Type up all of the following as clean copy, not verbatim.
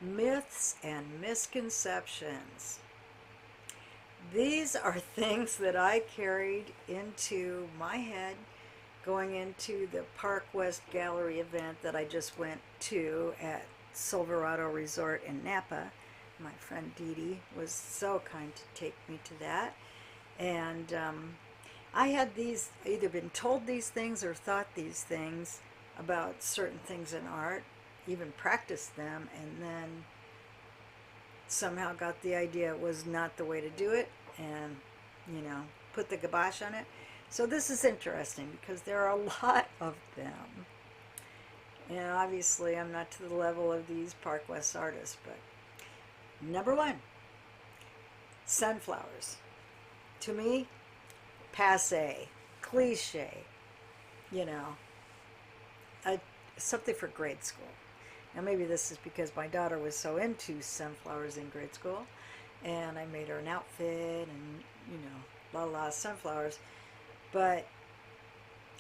Myths and misconceptions. These are things that I carried into my head going into the ParkWest Gallery event that I just went to at Silverado Resort in Napa. My friend Dee Dee was so kind to take me to that. And I had either been told these things or thought these things about certain things in art, even practiced them, and then somehow got the idea it was not the way to do it and, you know, put the kibosh on it. So this is interesting because there are a lot of them. And obviously I'm not to the level of these ParkWest artists, but number one, sunflowers. To me, passe, cliche, you know, a, something for grade school. Now maybe this is because my daughter was so into sunflowers in grade school, and I made her an outfit and, you know, la la sunflowers. But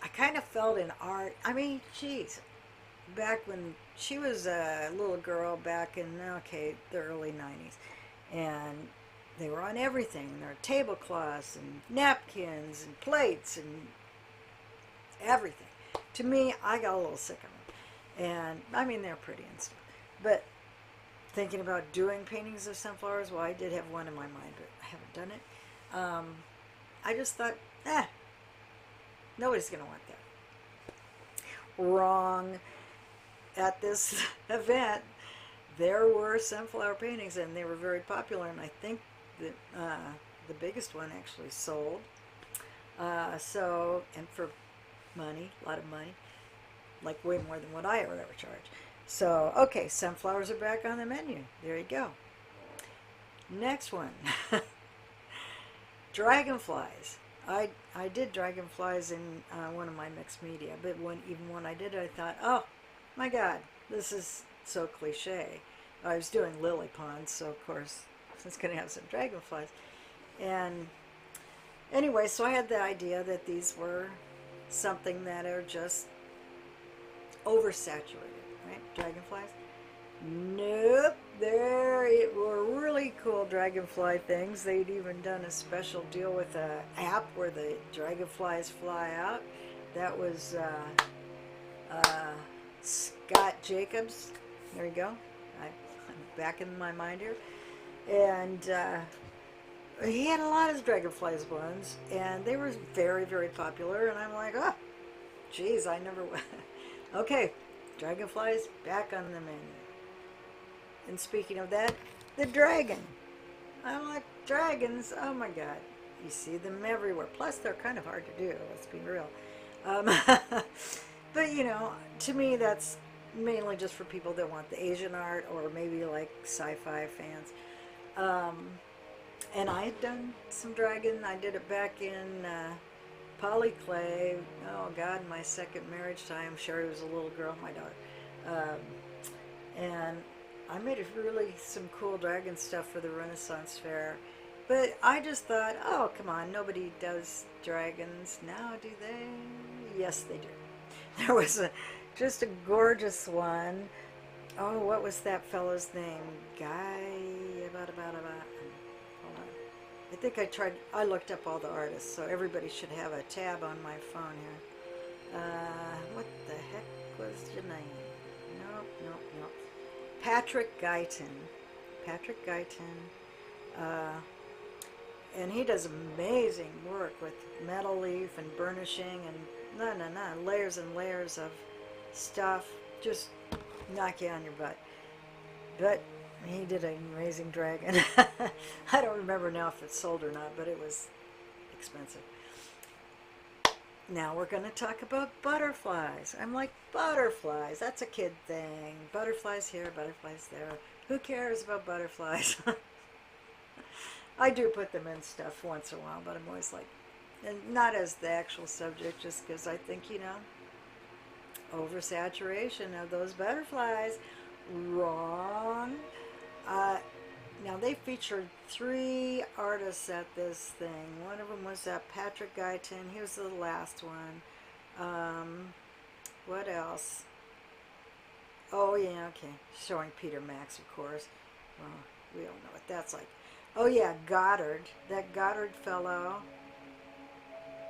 I kind of felt in art, I mean, geez, back when she was a little girl back in, okay, the early 90s, and they were on everything. There were tablecloths and napkins and plates and everything. To me, I got a little sick of them. And I mean, they're pretty and stuff. But thinking about doing paintings of sunflowers, well, I did have one in my mind, but I haven't done it. I just thought, nobody's going to want that. Wrong. At this event, there were sunflower paintings, and they were very popular, and I think that the biggest one actually sold. And for money, a lot of money, like way more than what I would ever charge. So, okay, sunflowers are back on the menu. There you go. Next one. Dragonflies. I did dragonflies in one of my mixed media, but even when I did it, I thought, oh my God, this is so cliche. I was doing lily ponds, so of course it's going to have some dragonflies. And anyway, so I had the idea that these were something that are just oversaturated, right? Dragonflies. Nope, there were really cool dragonfly things. They'd even done a special deal with an app where the dragonflies fly out. That was Scott Jacobs. There you go. I'm back in my mind here. And he had a lot of dragonflies ones, and they were very, very popular. And I'm like, oh, geez, I never. Okay, dragonflies back on the menu. And speaking of that, the dragon. I'm like, dragons, oh my God. You see them everywhere. Plus, they're kind of hard to do, let's be real. But, you know, to me, that's mainly just for people that want the Asian art or maybe like sci-fi fans. And I had done some dragon. I did it back in polyclay. Oh, God, my second marriage time. Sherry was a little girl, my daughter. And I made really some cool dragon stuff for the Renaissance Fair. But I just thought, oh, come on, nobody does dragons now, do they? Yes, they do. There was just a gorgeous one. Oh, what was that fellow's name? Guy, hold on. I think I looked up all the artists, so everybody should have a tab on my phone here. What the heck was your name? Nope. Patrick Guyton. And he does amazing work with metal leaf and burnishing and layers and layers of stuff. Just knock you on your butt. But he did an amazing dragon. I don't remember now if it sold or not, but it was expensive. Now we're going to talk about butterflies. I'm like, butterflies, that's a kid thing. Butterflies here, butterflies there. Who cares about butterflies? I do put them in stuff once in a while, but I'm always like, and not as the actual subject, just because I think, you know, oversaturation of those butterflies. Wrong. Now they featured 3 artists at this thing. One of them was Patrick Guyton. He was the last one. What else? Oh, yeah, okay. Showing Peter Max, of course. Well, we all know what that's like. Oh, yeah, Goddard. That Goddard fellow.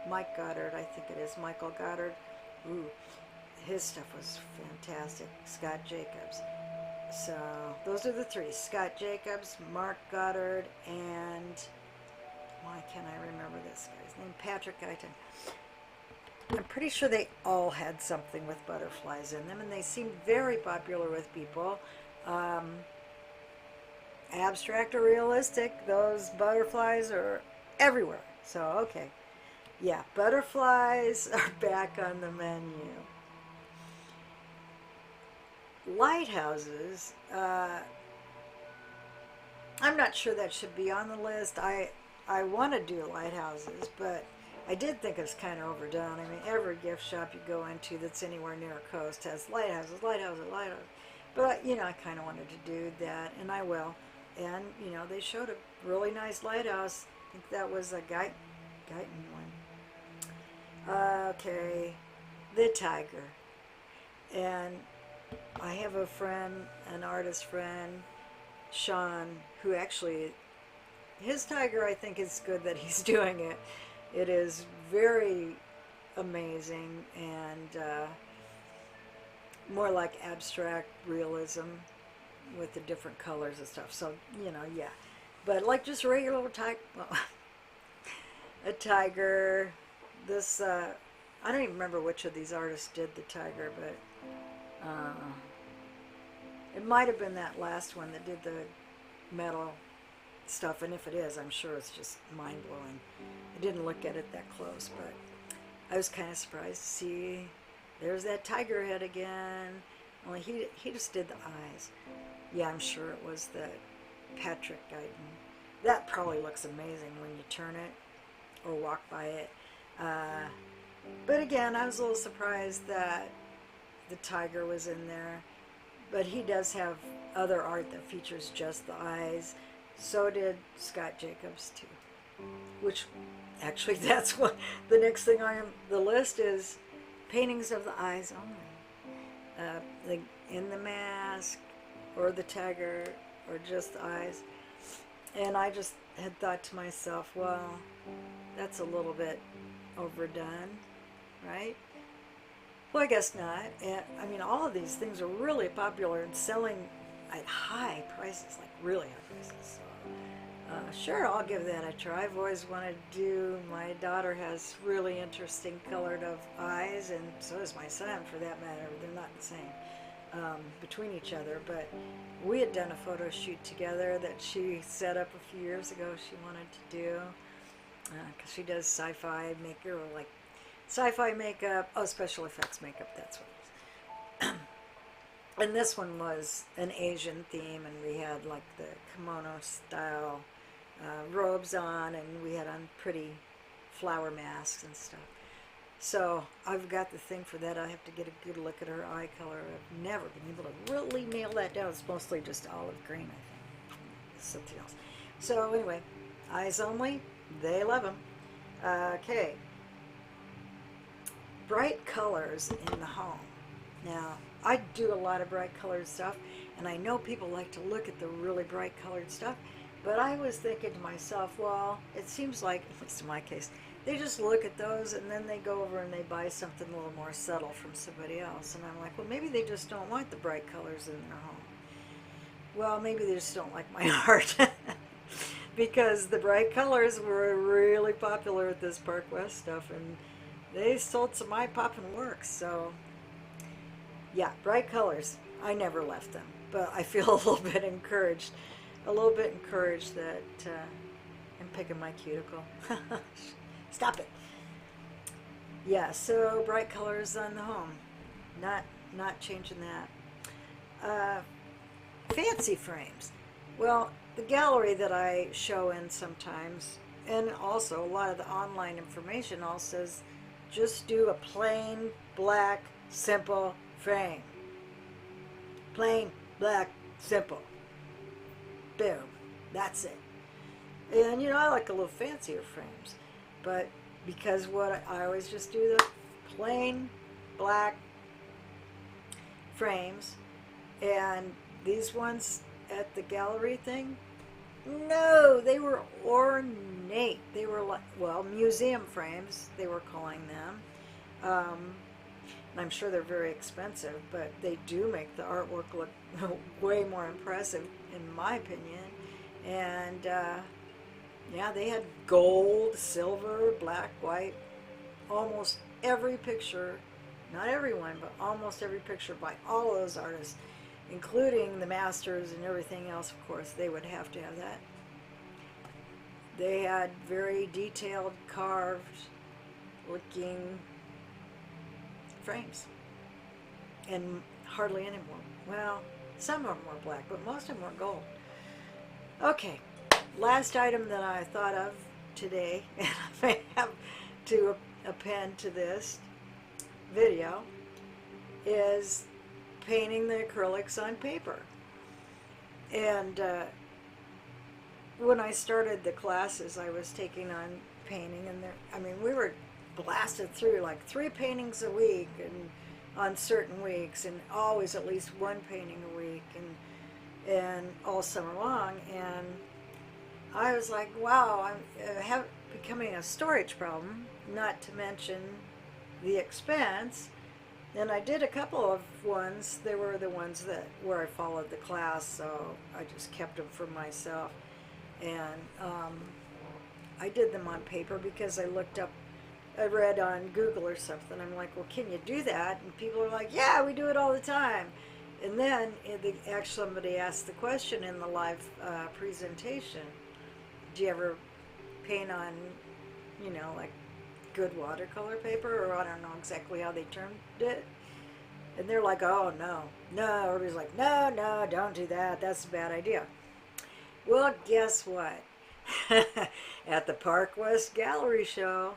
Mike Goddard, I think it is. Michael Goddard. Ooh, his stuff was fantastic. Scott Jacobs. So, those are the three. Scott Jacobs, Mark Goddard, and why can't I remember this guy's name? Patrick Guyton. I'm pretty sure they all had something with butterflies in them, and they seemed very popular with people. Um, Abstract or realistic, those butterflies are everywhere. So, okay. Yeah, butterflies are back on the menu. Lighthouses, I'm not sure that should be on the list. I want to do lighthouses, but I did think it's kind of overdone. I mean, every gift shop you go into that's anywhere near a coast has lighthouses, lighthouses, lighthouses. But, you know, I kind of wanted to do that, and I will. And, you know, they showed a really nice lighthouse. I think that was a Guyton one. Okay, the tiger. And I have a friend, an artist friend, Sean, who actually, his tiger, I think is good that he's doing it. It is very amazing and more like abstract realism with the different colors and stuff. So, you know, yeah. But like just a regular little tiger, well, a tiger, this, I don't even remember which of these artists did the tiger, but it might have been that last one that did the metal stuff, and if it is, I'm sure it's just mind-blowing. I didn't look at it that close, but I was kind of surprised to see there's that tiger head again. Only he just did the eyes. Yeah, I'm sure it was the Patrick Guyton. That probably looks amazing when you turn it or walk by it. But again, I was a little surprised that the tiger was in there. But he does have other art that features just the eyes. So did Scott Jacobs too. Which, actually, that's what the next thing on the list is: paintings of the eyes only. In the mask, or the tiger, or just the eyes. And I just had thought to myself, well, that's a little bit overdone, right? Well, I guess not. And, I mean, all of these things are really popular and selling at high prices, like really high prices. So, sure, I'll give that a try. I've always wanted to do, my daughter has really interesting colored of eyes, and so does my son, for that matter. They're not the same between each other, but we had done a photo shoot together that she set up a few years ago she wanted to do, because she does sci-fi makeup, or like sci-fi makeup, special effects makeup, that's what it is. And this one was an Asian theme, and we had like the kimono style robes on, and we had on pretty flower masks and stuff. So I've got the thing for that. I have to get a good look at her eye color. I've never been able to really nail that down. It's mostly just olive green, I think. Something else. So anyway, eyes only, they love them. Okay. Bright colors in the home. Now, I do a lot of bright colored stuff, and I know people like to look at the really bright colored stuff, but I was thinking to myself, well, it seems like, at least in my case, they just look at those and then they go over and they buy something a little more subtle from somebody else. And I'm like, well, maybe they just don't want the bright colors in their home. Well, maybe they just don't like my art. Because the bright colors were really popular at this ParkWest stuff, and they sold some eye-popping works. So, yeah, bright colors. I never left them, but I feel a little bit encouraged. That I'm picking my cuticle. Stop it. Yeah, so bright colors on the home. Not changing that. Fancy frames. Well, the gallery that I show in sometimes, and also a lot of the online information all says, just do a plain, black, simple frame. Plain, black, simple. Boom. That's it. And, you know, I like a little fancier frames. But because what I always just do the plain, black frames, And these ones at the gallery thing, no, they were ornate. They were like, well, museum frames, they were calling them. Um, and I'm sure they're very expensive, but they do make the artwork look way more impressive, in my opinion. And yeah, they had gold, silver, black, white, almost every picture, not everyone, but almost every picture by all of those artists, including the masters and everything else, of course, they would have to have that. They had very detailed, carved looking frames. And hardly any more. Well, some of them were black, but most of them were gold. Okay, last item that I thought of today, and I may have to append to this video, is painting the acrylics on paper. And when I started the classes I was taking on painting, and I mean, we were blasted through like 3 paintings a week, and on certain weeks, and always at least 1 painting a week, and all summer long. And I was like, wow, I'm becoming a storage problem, not to mention the expense. And I did a couple of ones. They were the ones where I followed the class, so I just kept them for myself. And I did them on paper because I read on Google or something. I'm like, well, can you do that? And people are like, yeah, we do it all the time. And then actually somebody asked the question in the live presentation, do you ever paint on, like good watercolor paper? Or I don't know exactly how they termed it. And they're like, oh, no. Everybody's like, no, don't do that. That's a bad idea. Well, guess what? At the ParkWest Gallery show,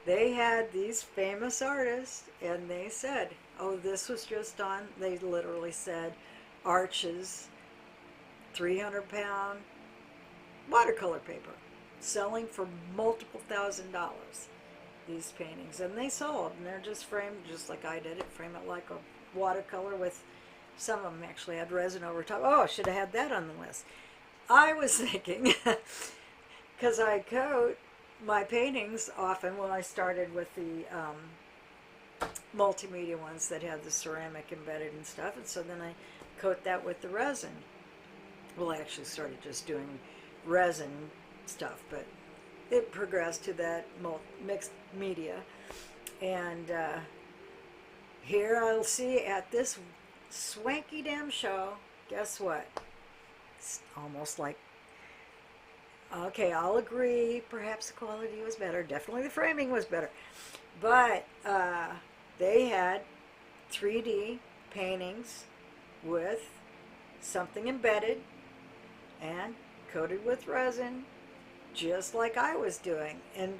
they had these famous artists, and they said, oh, this was just on, they literally said, Arches, 300-pound watercolor paper, selling for multiple $1,000s, these paintings. And they sold, and they're just framed just like I did it, frame it like a watercolor with, some of them actually had resin over top. Oh, I should have had that on the list. I was thinking, because I coat my paintings often when I started with the multimedia ones that had the ceramic embedded and stuff, and so then I coat that with the resin. Well, I actually started just doing resin stuff, but it progressed to that mixed media. And here I'll see at this swanky damn show, guess what? It's almost like, okay, I'll agree, perhaps the quality was better. Definitely the framing was better. But they had 3D paintings with something embedded and coated with resin, just like I was doing. And,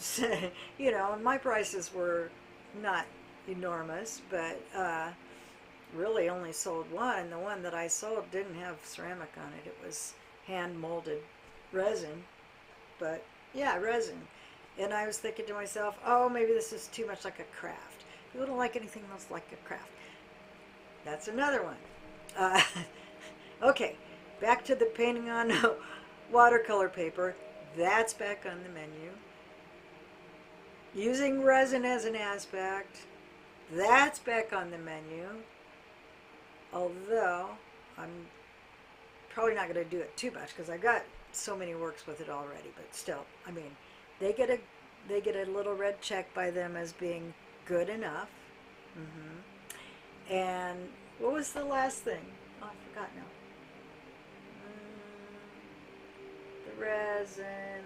and my prices were not enormous, but really only sold one. And the one that I sold didn't have ceramic on it. It was hand-molded resin. But yeah, resin. And I was thinking to myself, oh, maybe this is too much like a craft. People don't like anything else like a craft. That's another one. Okay, back to the painting on watercolor paper. That's back on the menu. Using resin as an aspect. That's back on the menu. Although, I'm probably not going to do it too much because I got so many works with it already, but still, I mean, they get a little red check by them as being good enough. And what was the last thing? Oh, I forgot now. The resin,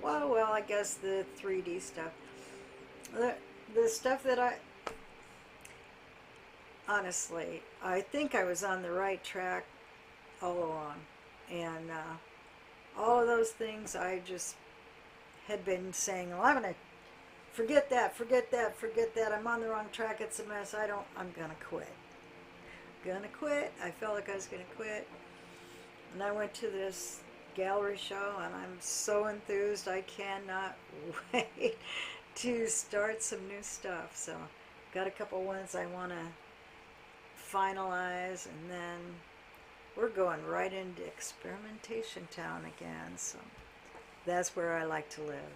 well, I guess the 3D stuff. The stuff that honestly, I think I was on the right track all along. And all of those things I just had been saying, well, I'm going to forget that, I'm on the wrong track, it's a mess, I'm going to quit. I felt like I was going to quit. And I went to this gallery show, and I'm so enthused, I cannot wait to start some new stuff. So, got a couple ones I want to finalize, and then we're going right into experimentation town again. So that's where I like to live.